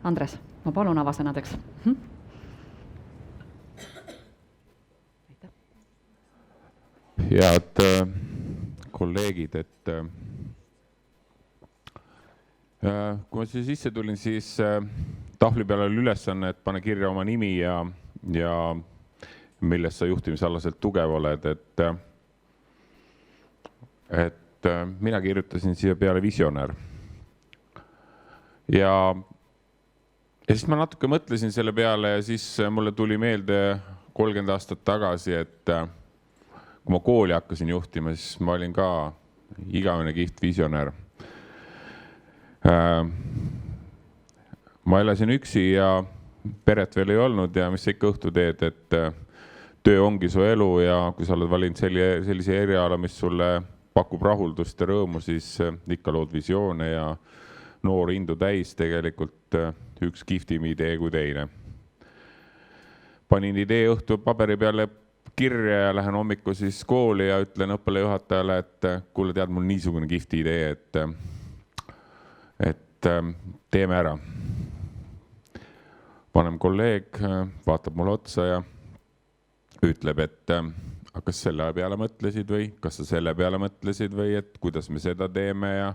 Andres, ma palun avasõnadeks. Head kolleegid, et kui ma siia sisse tulin, siis tahvli peal oli ülesanne, et pane kirja oma nimi ja millest sa juhtimisalaselt tugev oled, et mina kirjutasin siia peale visionär. Ja siis ma natuke mõtlesin selle peale ja siis mulle tuli meelde 30 aastat tagasi, et kui ma kooli hakkasin juhtima, siis ma olin ka igavene kihvt visionär. Ma elasin üksi ja peret veel ei olnud ja mis sa ikka õhtu teed, et töö ongi su elu ja kui sa oled valinud sellise eriala, mis sulle pakub rahuldust ja rõõmu, siis ikka lood visioone ja noor indu täis tegelikult üks kihvtim idee kui teine. Panin idee õhtu paberi peale kirja ja lähen hommiku siis kooli ja ütlen õppealajuhatajale, et kuule, tead, mul niisugune kihvti idee, et teeme ära. Vanem kolleeg vaatab mulle otsa ja ütleb, et kas selle peale mõtlesid või kas sa selle peale mõtlesid või et kuidas me seda teeme ja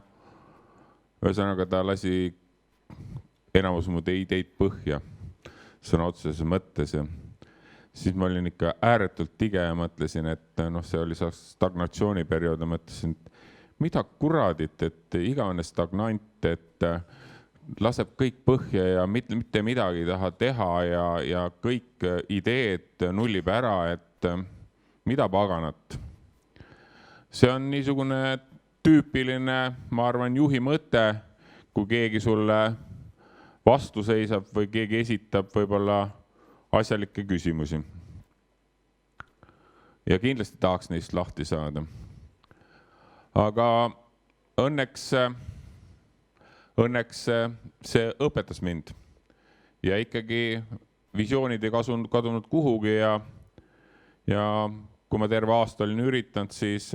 ühesõnaga ta lasi enamus mu ideid põhja sõna otseses mõttes ja siis ma olin ikka ääretult tige ja mõtlesin, et see oli stagnatsiooniperiood ja mõtlesin, et mida kuradit, et igavene stagnant, et laseb kõik põhja ja mitte midagi ei taha teha ja kõik ideed nullib ära, et mida paganat. See on niisugune tüüpiline, ma arvan, juhi mõte, kui keegi sulle vastu seisab või keegi esitab võib-olla asjalikke küsimusi. Ja kindlasti tahaks neist lahti saada. Aga õnneks see õpetas mind. Ja ikkagi visioonid ei kadunud kuhugi ja kui ma terve aasta olin üritanud, siis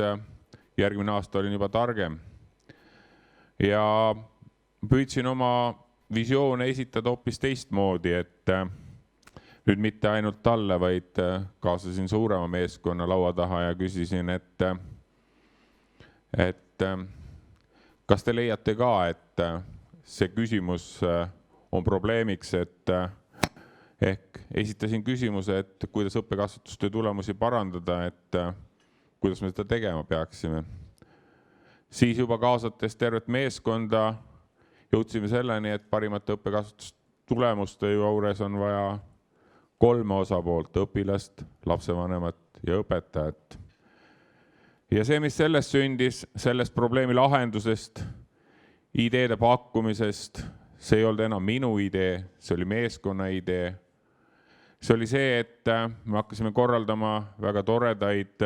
järgmine aasta olin juba targem. Ja püüdsin oma visioone esitada hoopis teistmoodi, et nüüd mitte ainult talle, vaid kaasasin suurema meeskonna laua taha ja küsisin, et kas te leiate ka, et see küsimus on probleemiks, et ehk esitasin küsimuse, et kuidas õppekasvatustöö tulemusi parandada, et kuidas me seda tegema peaksime. Siis juba kaasates tervet meeskonda jõudsime selleni, et parimate õppekasvatustulemuste juures on vaja 3 osapoolt, õpilast, lapsevanemat ja õpetajat. Ja see, mis sellest sündis, sellest probleemi lahendusest, ideede pakkumisest, see ei olnud enam minu idee, see oli meeskonna idee. See oli see, et me hakkasime korraldama väga toredaid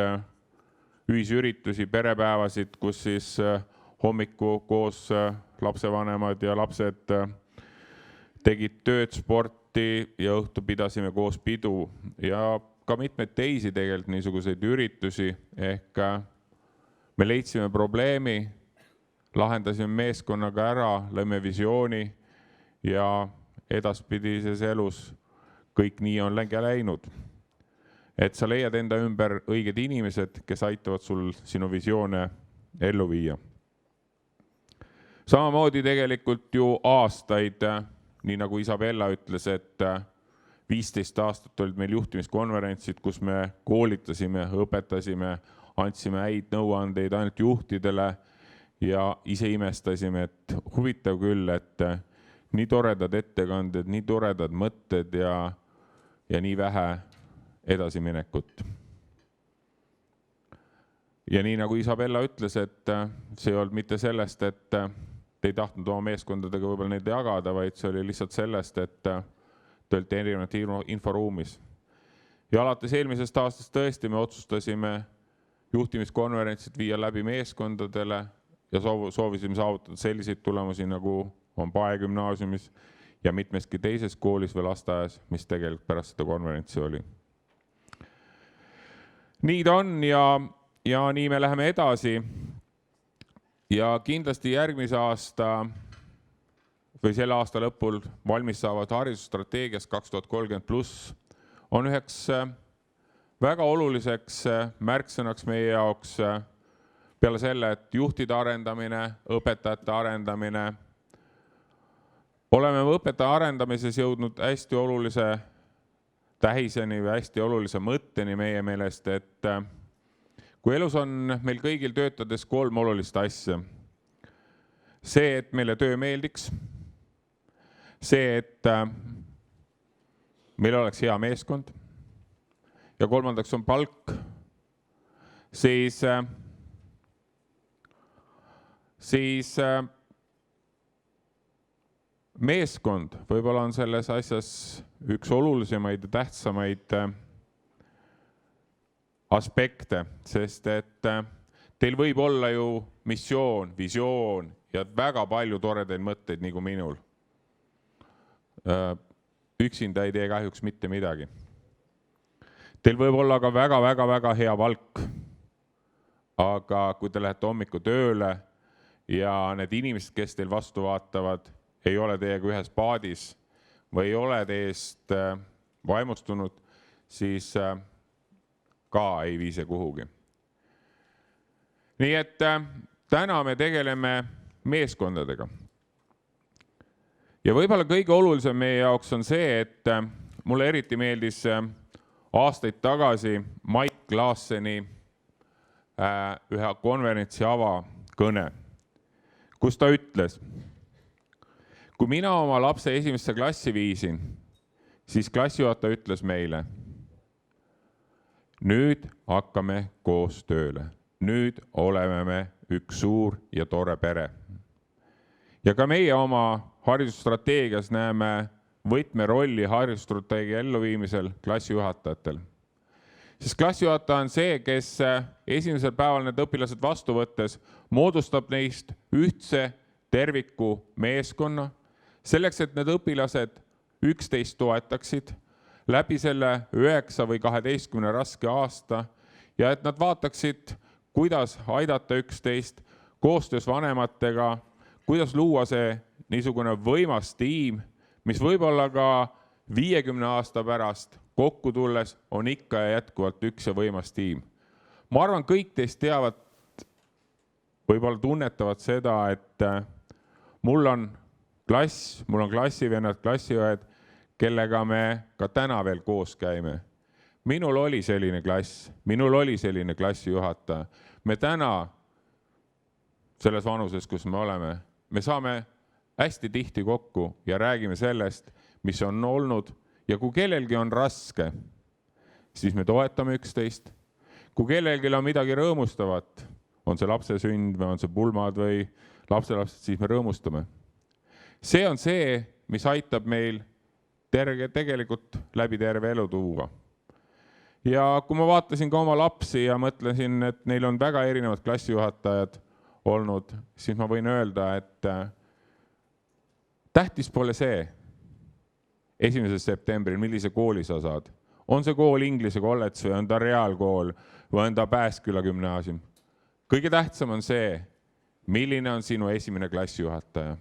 ühisüritusi, perepäevasid, kus siis hommiku koos lapsevanemad ja lapsed tegid tööd, sporti ja õhtu pidasime koos pidu ja ka mitmeid teisi tegelikult niisuguseid üritusi ehk me leidsime probleemi, lahendasime meeskonnaga ära, lõime visiooni ja edaspidises elus kõik nii on läinud. Et sa leiad enda ümber õiged inimesed, kes aitavad sul sinu visioone ellu viia. Samamoodi tegelikult ju aastaid, nii nagu Isabella ütles, et 15 aastat olid meil juhtimiskonverentsid, kus me koolitasime, õpetasime, andsime häid nõuandeid ainult juhtidele ja ise imestasime, et huvitav küll, et nii toredad ettekanded, nii toredad mõtted ja nii vähe edasiminekut. Ja nii nagu Isabella ütles, et see ei olnud mitte sellest, et te ei tahtnud oma meeskondadega võib-olla neid jagada, vaid see oli lihtsalt sellest, et te olite erinevate inforuumis. Ja alates eelmisest aastast tõesti me otsustasime juhtimiskonverentsid viia läbi meeskondadele ja soovisime saavutada selliseid tulemusi, nagu on Pae gümnaasiumis ja mitmeski teises koolis või lasteaias, mis tegelikult pärast seda konverentsi oli. Nii ta on ja nii me läheme edasi. Ja kindlasti järgmise aasta või selle aasta lõpul valmis saavad haridusstrateegias 2030+, on üheks väga oluliseks märksõnaks meie jaoks peale selle, et juhtide arendamine, õpetajate arendamine. Oleme õpetaja arendamises jõudnud hästi olulise tähiseni või hästi olulise mõtteni meie meelest, et kui elus on meil kõigil töötades 3 olulist asja. See, et meile töö meeldiks, see, et meil oleks hea meeskond ja kolmandaks on palk, siis meeskond võib-olla on selles asjas üks olulisemaid ja tähtsamaid aspekte, sest et teil võib olla ju missioon, visioon ja väga palju toredaid mõtteid nagu minul. Üksinda ei tee kahjuks mitte midagi. Teil võib olla ka väga hea palk, aga kui te lähete hommiku tööle ja need inimesed, kes teil vastu vaatavad, ei ole teiega ühes paadis või ei ole teist vaimustunud, siis ka ei vii see kuhugi. Nii et täna me tegeleme meeskondadega. Ja võib-olla kõige olulisem meie jaoks on see, et mulle eriti meeldis aastaid tagasi Mike Klaasseni ühe konverentsi avakõne, kus ta ütles, kui mina oma lapse esimesse klassi viisin, siis klassijuhataja ütles meile, nüüd hakkame koos tööle, nüüd oleme me üks suur ja tore pere. Ja ka meie oma haridusstrateegias näeme võtmerolli haridusstrateegia elluviimisel klassijuhatajatel. Sest klassijuhataja on see, kes esimesel päeval need õpilased vastu võttes moodustab neist ühtse terviku meeskonna, selleks, et need õpilased üksteist toetaksid läbi selle 9 või 12 raske aasta ja et nad vaataksid, kuidas aidata üksteist koostöös vanematega, kuidas luua see niisugune võimas tiim, mis võib-olla ka 50 aasta pärast kokku tulles on ikka ja jätkuvalt üks ja võimas tiim. Ma arvan, kõik teist teavad, võib-olla tunnetavad seda, et mul on klass, mul on klassivennad, klassiõed, kellega me ka täna veel koos käime. Minul oli selline klass, minul oli selline klassijuhataja. Me täna selles vanuses, kus me oleme, me saame hästi tihti kokku ja räägime sellest, mis on olnud ja kui kellelgi on raske, siis me toetame üksteist. Kui kellelgi on midagi rõõmustavat, on see lapse sünd või on see pulmad või lapselapsed, siis me rõõmustame. See on see, mis aitab meil tegelikult läbi terve elu tuua. Ja kui ma vaatasin ka oma lapsi ja mõtlesin, et neil on väga erinevad klassijuhatajad olnud, siis ma võin öelda, et tähtis pole see 1. septembril, millise kooli sa saad. On see kool Inglise kolledž või on ta reaalkool või on ta Pääsküla gümnaasium. Kõige tähtsam on see, milline on sinu esimene klassijuhataja.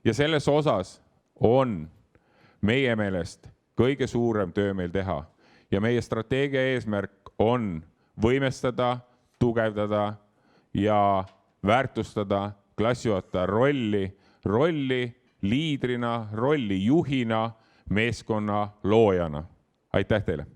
Ja selles osas on meie meelest kõige suurem töö meil teha. Ja meie strateegia eesmärk on võimestada, tugevdada ja väärtustada klassijuhataja rolli liidrina, rolli juhina, meeskonna loojana. Aitäh teile!